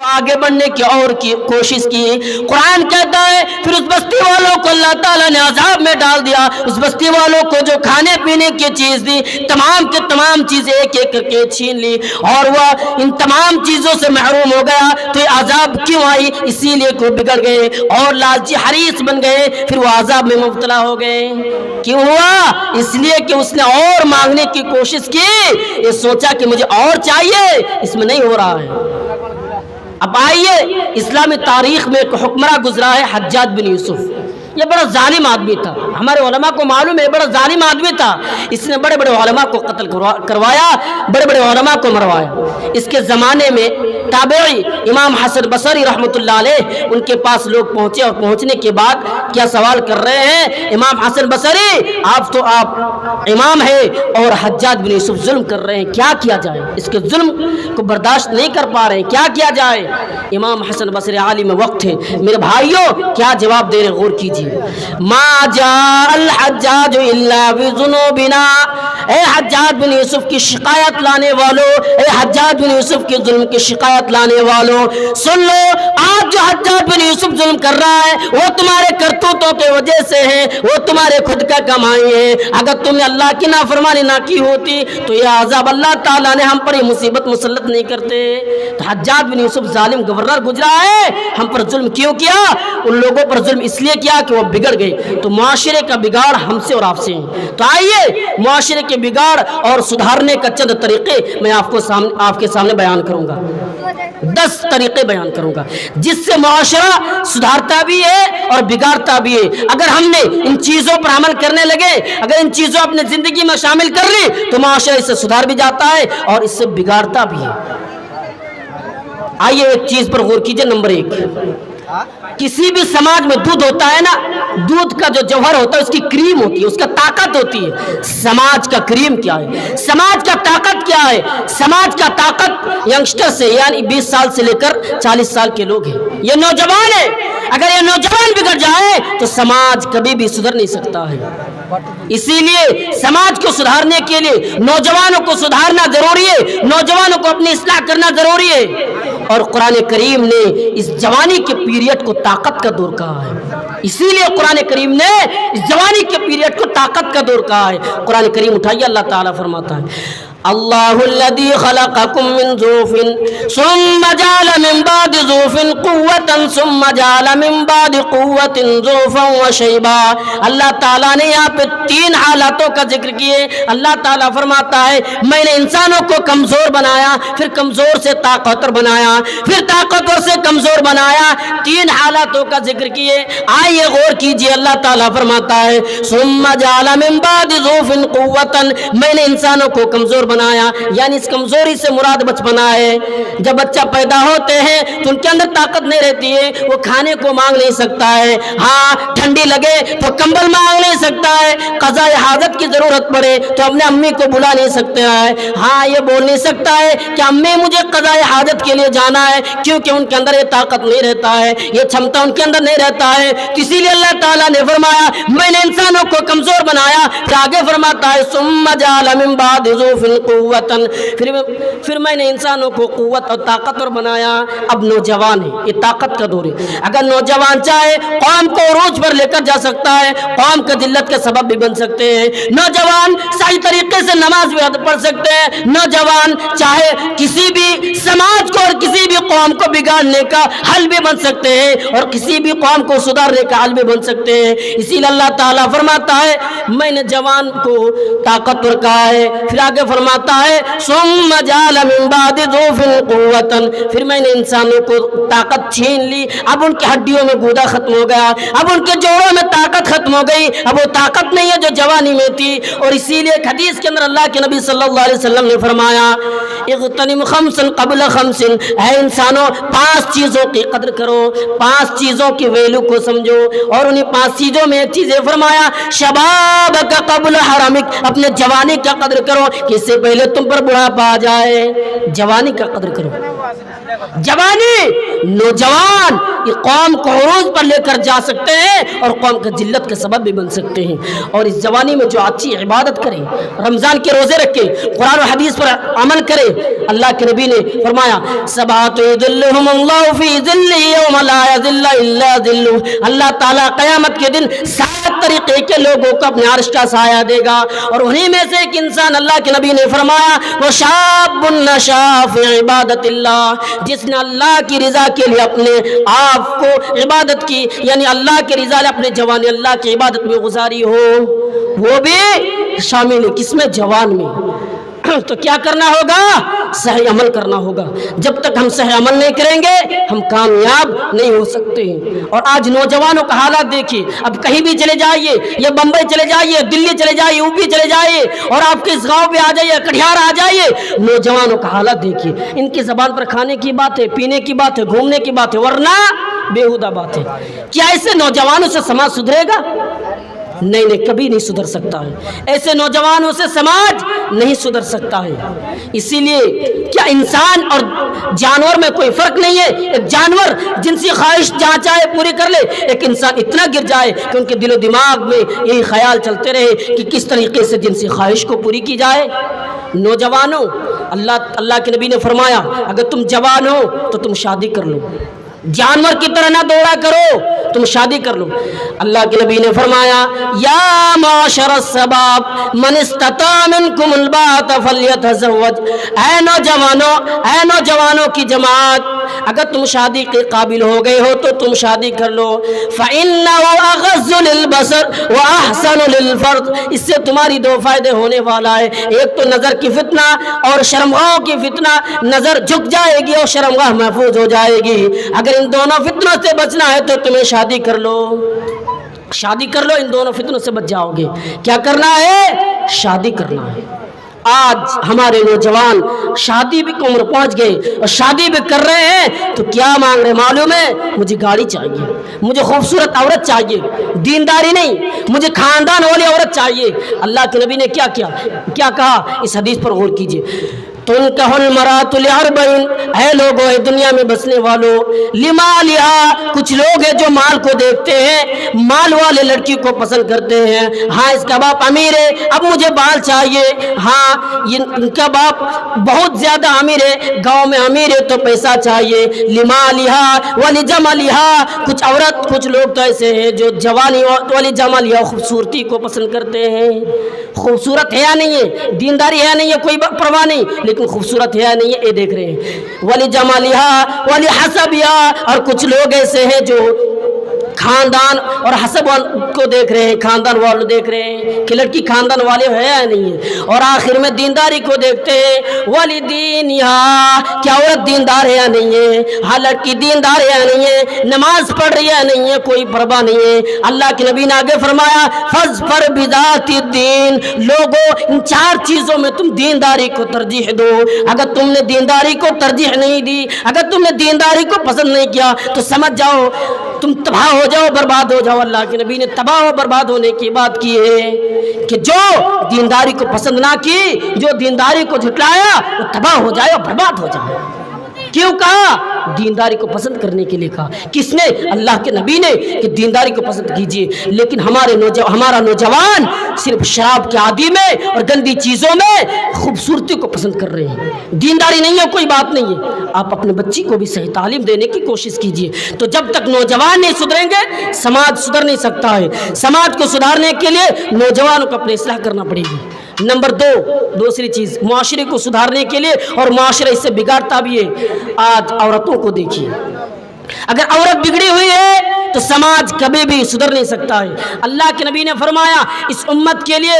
آگے بڑھنے کی اور کی کوشش کی. قرآن کہتا ہے پھر اس بستی والوں کو اللہ تعالیٰ نے عذاب میں ڈال دیا. اس بستی والوں کو جو کھانے پینے کی چیز دی تمام کے تمام چیزیں ایک ایک کر کے چھین لی اور وہ ان تمام چیزوں سے محروم ہو گیا. تو یہ عذاب کیوں آئی؟ اسی لیے کہ وہ بگڑ گئے اور لالچی حریص بن گئے, پھر وہ عذاب میں مبتلا ہو گئے. کیوں ہوا؟ اس لیے کہ اس نے اور مانگنے کی کوشش کی, یہ سوچا کہ مجھے اور چاہیے, اس میں نہیں ہو رہا ہے. اب آئیے اسلامی تاریخ میں ایک حکمراں گزرا ہے حجاج بن یوسف. یہ بڑا ظالم آدمی تھا, ہمارے علماء کو معلوم ہے بڑا ظالم آدمی تھا. اس نے بڑے بڑے علماء کو قتل کروایا, بڑے بڑے علماء کو مروایا. اس کے زمانے میں تابعی امام حسن بصری رحمۃ اللہ علیہ ان کے پاس لوگ پہنچے اور پہنچنے کے بعد کیا سوال کر رہے ہیں, امام حسن بصری آپ امام ہے اور حجاج بن یوسف ظلم کر رہے ہیں, کیا کیا جائے؟ اس کے ظلم کو برداشت نہیں کر پا رہے ہیں, کیا کیا جائے؟ امام حسن بصری عالم وقت ہے, میرے بھائیوں کیا جواب دے رہے, غور کیجیے. ما جاء الحجاج الا بذنوبنا, اے حجاج بن یوسف کی شکایت لانے والوں, اے حجاج بن یوسف کے ظلم کی شکایت لانے والوں, سن لو, آج جو حجاج بن یوسف ظلم کر رہا ہے وہ تمہارے کرتوتوں کی وجہ سے ہے, وہ تمہارے خود کا کمائی ہے. اگر تم نے اللہ کی نافرمانی نہ کی ہوتی تو یہ عذاب اللہ تعالیٰ نے ہم پر یہ مصیبت مسلط نہیں کرتے. تو حجاج بن یوسف ظالم گورنر گزرا ہے, ہم پر ظلم کیوں کیا؟ ان لوگوں پر ظلم اس لیے کیا کہ وہ بگڑ گئے. تو معاشرے کا بگاڑ ہم سے اور آپ سے ہیں. تو آئیے معاشرے کے بگاڑ اور سدھارنے کا چند طریقے میں آپ کے سامنے بیان کروں گا. 10 طریقے بیان کروں گا جس سے معاشرہ سدھارتا بھی ہے اور بگاڑتا بھی ہے. اگر ہم نے ان چیزوں پر عمل کرنے لگے, اگر ان چیزوں اپنے زندگی میں شامل کر لی تو معاشرہ اس سے سدھار بھی جاتا ہے اور اس سے بگاڑتا بھی ہے. آئیے ایک چیز پر غور کیجئے. نمبر 1, کسی بھی سماج میں دودھ ہوتا ہے نا, دودھ کا جو جوہر ہوتا ہے اس کی کریم ہوتی ہے, اس کا طاقت ہوتی ہے. سماج کا کریم کیا ہے؟ سماج کا طاقت کیا ہے؟ سماج کا طاقت ینگسٹر سے یعنی 20 سال سے لے کر 40 سال کے لوگ ہیں, یہ نوجوان ہے. اگر یہ نوجوان بگڑ جائے تو سماج کبھی بھی سدھر نہیں سکتا ہے. اسی لیے سماج کو سدھارنے کے لیے نوجوانوں کو سدھارنا ضروری ہے, نوجوانوں کو اپنی اصلاح کرنا ضروری ہے. اور قرآن کریم نے اس جوانی کے پیریڈ کو طاقت کا دور کہا ہے. اسی لیے قرآن کریم نے اس جوانی کے پیریڈ کو طاقت کا دور کہا ہے. قرآن کریم اٹھائیے, اللہ تعالیٰ فرماتا ہے اللہ الذی خلقکم من ضعف ثم جعل من بعد ضعف قوة ثم جعل من بعد قوة ضعفا وشیبا. اللہ تعالیٰ نے یہاں پہ 3 حالاتوں کا ذکر کیے. اللہ تعالیٰ فرماتا ہے میں نے انسانوں کو کمزور بنایا, پھر کمزور سے طاقتور بنایا, پھر طاقتور سے کمزور بنایا. 3 حالاتوں کا ذکر کیے. آئیے غور کیجئے, اللہ تعالیٰ فرماتا ہے ثم جعل من بعد ضعف قوة, میں نے انسانوں کو کمزور بنایا, یعنی اس کمزوری سے مراد بچپنا ہے. جب بچہ پیدا ہوتے ہیں تو ان کے اندر طاقت نہیں رہتی ہے, وہ کھانے کو مانگ نہیں سکتا ہے, ہاں ٹھنڈی لگے تو کمبل مانگ نہیں سکتا ہے, قضاء حاجت کی ضرورت پڑے تو اپنے امی کو بلا نہیں سکتا ہے, ہاں یہ بول نہیں سکتا ہے کہ امی مجھے قضاء حاجت کے لیے جانا ہے, کیونکہ ان کے اندر یہ طاقت نہیں رہتا ہے, یہ چھمتا ان کے اندر نہیں رہتا ہے. اسی لیے اللہ تعالیٰ نے فرمایا میں نے انسانوں کو کمزور بنایا. پھر آگے فرماتا ہے ثم جعل من بعد ضعف قوتاً, پھر میں نے انسانوں کو قوت اور طاقتور بنایا. اب نوجوان ہے, یہ طاقت کا دور ہے. اگر نوجوان چاہے قوم کو عروج پر لے کر جا سکتا ہے, قوم کا ذلت کا سبب بھی بن سکتے ہیں. نوجوان صحیح طریقے سے نماز بھی پڑھ سکتے ہیں. نوجوان چاہے کسی بھی سماج کو اور کسی بھی قوم کو بگاڑنے کا حل بھی بن سکتے ہیں اور کسی بھی قوم کو سدھارنے کا حل بھی بن سکتے ہیں. اسی لیے اللہ تعالیٰ فرماتا ہے میں نے جوان کو طاقتور کہا ہے. پھر آگے فرماتا ہے ثم جعل من بعد ضعف قوة, پھر میں نے انسانوں کو طاقت چھین لی. اب ان کی ہڈیوں میں گودا ختم ہو گیا, اب ان کے جوڑوں میں طاقت ختم ہو گئی, اب وہ طاقت نہیں ہے جو جوانی میں تھی. اور اسی لیے ایک حدیث کے اندر اللہ کے نبی صلی اللہ علیہ وسلم نے فرمایا اغتنم خمسا قبل خمس, اے انسانوں 5 چیزوں کی قدر کرو, 5 چیزوں کی ویلو کو سمجھو. اور انہیں 5 چیزوں میں ایک چیز فرمایا شبابک قبل حرمک, اپنے جوانی کا قدر کرو کہ اس سے پہلے تم پر بڑھاپا آ جائے. جوانی کا قدر کرو. جوانی नौजवान ये कौम को उरूज पर लेकर जा सकते हैं और कौम का जिल्लत का सबब भी बन सकते हैं। और इस जवानी में जो अच्छी इबादत करे, रमज़ान के रोज़े रखे, कुरान और हदीस पर अमल करे, अल्लाह के नबी ने फरमाया सबातु युज़िल्लुहुमुल्लाहु फी ज़िल्लिही यौमा ला यज़िल्लु इल्ला ज़िल्लुहु, अल्लाह ताला क़यामत के दिन 7 तरीके के लोगों को अपने अर्श का साया देगा। और उन्हीं में से एक इंसान, अल्लाह के नबी ने फरमाया वो शाबुन नशा फी इबादतिल्लाह, जिसने अल्लाह की रज़ा के लिए अपने आप को इबादत की, यानी अल्लाह के रज़ा ने अपने जवानी अल्लाह की इबादत में गुजारी हो, वो भी शामिल है किसमें? जवान में। तो क्या करना होगा? सही अमल करना होगा। जब तक हम सही अमल नहीं करेंगे हम कामयाब नहीं हो सकते हैं। और आज नौजवानों का हालात देखिए, अब कहीं भी चले जाइए, या बम्बई चले जाइए, दिल्ली चले जाइए, यूपी चले जाइए, और आपके इस गाँव पे आ जाइए, कटिहार आ जाइए, नौजवानों का हालात देखिए। इनकी ज़बान पर खाने की बात है, पीने की बात है, घूमने की बात है, वरना बेहुदा बात है। क्या ऐसे नौजवानों से समाज सुधरेगा? नहीं नहीं, कभी नहीं सुधर सकता है। ऐसे नौजवानों से समाज नहीं सुधर सकता है। इसीलिए क्या इंसान और जानवर में कोई फर्क नहीं है? एक जानवर जिनसी ख्वाहिश जहाँ चाहे पूरी कर ले, एक इंसान इतना गिर जाए कि उनके दिलो दिमाग में यही ख्याल चलते रहे कि किस तरीके से जिनसी ख्वाहिश को पूरी की जाए। नौजवानों, अल्लाह के नबी ने फरमाया अगर तुम जवान हो तो तुम शादी कर लो, जानवर की तरह ना दौड़ा करो, तुम शादी कर लो। अल्लाह के नबी ने फरमाया या माशरस शबाब मन इस्तता मिनकुमुल बात फल्यतज़व्वज, ऐ नौजवानों की जमात, अगर तुम शादी के काबिल हो गए हो तो तुम शादी कर लो। फ़इन्नहु अग़ज़्ज़ु लिलबसर व अहसनु लिलफ़र्ज, इससे तुम्हारी 2 फायदे होने वाला है। एक तो नज़र की फितना और शर्मगाह की फितना, नज़र झुक जाएगी और शर्मगाह महफूज हो जाएगी। अगर इन दोनों फितनों से बचना है तो तुम्हें शादी कर लो, शादी कर लो, इन दोनों फितनों से बच जाओगे। क्या करना है? शादी करना है। आज हमारे नौजवान शादी भी की उम्र पहुंच गए और शादी भी कर रहे हैं तो क्या मांग रहे मालूम है? मुझे गाड़ी चाहिए, मुझे खूबसूरत औरत चाहिए, दीनदारी नहीं, मुझे खानदान वाली औरत चाहिए। अल्लाह के नबी ने क्या कहा? इस हदीस पर गौर कीजिए। तुनकहुल मरातु लिअरबईन, है लोगों दुनिया में बसने वालों, लिमालिहा, कुछ लोग हैं जो माल को देखते हैं, माल वाले लड़की को पसंद करते हैं। हाँ इसका बाप अमीर है, अब मुझे बाल चाहिए। हाँ इनका बाप बहुत ज्यादा अमीर है, गांव में अमीर है तो पैसा चाहिए। लिमालिहा वलिजमालिहा, कुछ लोग तो ऐसे हैं जो जवानी वाली जमालिहा खूबसूरती को पसंद करते हैं। खूबसूरत है या नहीं है, दीनदारी है नहीं है, कोई परवाह नहीं, लेकिन खूबसूरत है या नहीं है ये देख रहे हैं। वली जमालिहा वली हसबिया, और कुछ लोग ऐसे हैं जो खानदान और हसब को देख रहे हैं, खानदान वाले देख रहे हैं कि लड़की खानदान वाले है या नहीं है, और आखिर में दीनदारी को देखते हैं। वली दीनिहा, क्या औरत दीनदार है या नहीं है? हाँ लड़की दीनदार है या नहीं है, नमाज पढ़ रही है या नहीं है, कोई परवाह नहीं है। अल्लाह के नबी ने आगे फरमाया फज़फर बिज़ाति दीन, लोगों इन 4 चीज़ों में तुम दीनदारी को तरजीह दो। अगर तुमने दीनदारी को तरजीह नहीं दी, अगर तुमने दीनदारी को पसंद नहीं किया तो समझ जाओ तुम तबाह हो जाओ, बर्बाद हो जाओ। अल्लाह के नबी ने तबाह और बर्बाद होने की बात की है कि जो दीनदारी को पसंद ना की, जो दीनदारी को झुटलाया वो तबाह हो जाए और बर्बाद हो जाए। क्यों कहा? दीनदारी को पसंद करने के लिए कहा। किसने? अल्लाह के नबी ने कि दीनदारी को पसंद कीजिए। लेकिन हमारा नौजवान सिर्फ शराब के आदी में और गंदी चीज़ों में खूबसूरती को पसंद कर रहे हैं। दीनदारी नहीं है, कोई बात नहीं है। आप अपने बच्ची को भी सही तालीम देने की कोशिश कीजिए। तो जब तक नौजवान नहीं सुधरेंगे समाज सुधर नहीं सकता है। समाज को सुधारने के लिए नौजवानों को अपनी इस्लाह करना पड़ेगी। नंबर 2, दूसरी चीज़, मुआशरे को सुधारने के लिए, और मुआशरा इससे बिगाड़ता भी है। आज औरतों को देखिए, अगर औरत बिगड़ी हुई है तो समाज कभी भी सुधर नहीं सकता है। अल्लाह के नबी ने फरमाया इस उम्मत के लिए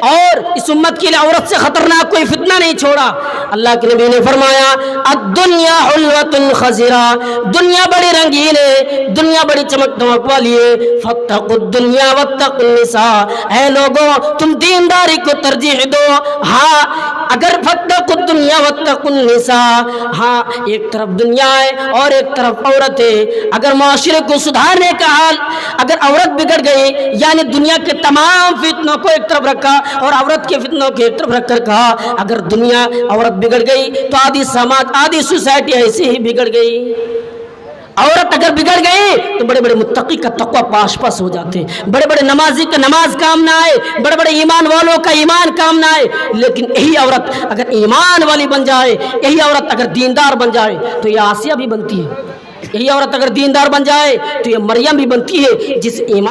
औरत से खतरनाक कोई फितना नहीं छोड़ा। अल्लाह के नबी ने फरमाया अद्दुन्या हुल्वतुन खज़िरा, दुनिया बड़ी रंगीन है, दुनिया बड़ी चमक दमक वाली है। फत्तकुद्दुन्या वत्तकुन निसा, ऐ लोगों तुम दीनदारी को तरजीह दो। हाँ अगर फत्तकुद्दुन्या वत्तकुन निसा, हाँ एक तरफ दुनिया है और एक तरफ औरत है। अगर माशरे को सुधारने का हाल, अगर औरत बिगड़ गई, यानी दुनिया के तमाम फितनों को एक तरफ रखा और औरत के फितनों को एक तरफ रखकर कहा अगर दुनिया औरत बिगड़ गई तो आधी समाज, आधी सोसाइटी ऐसे ही बिगड़ गई। عورت اگر بگڑ گئی تو بڑے بڑے متقی کا تقوی پاش پاس ہو جاتے ہیں، بڑے بڑے نمازی کا نماز کام نہ آئے، بڑے بڑے ایمان والوں کا ایمان کام نہ آئے۔ لیکن یہی عورت اگر ایمان والی بن جائے، یہی عورت اگر دیندار بن جائے تو یہ آسیہ بھی بنتی ہے، یہی عورت اگر دیندار بن جائے تو یہ مریم بھی بنتی ہے، جس ایمان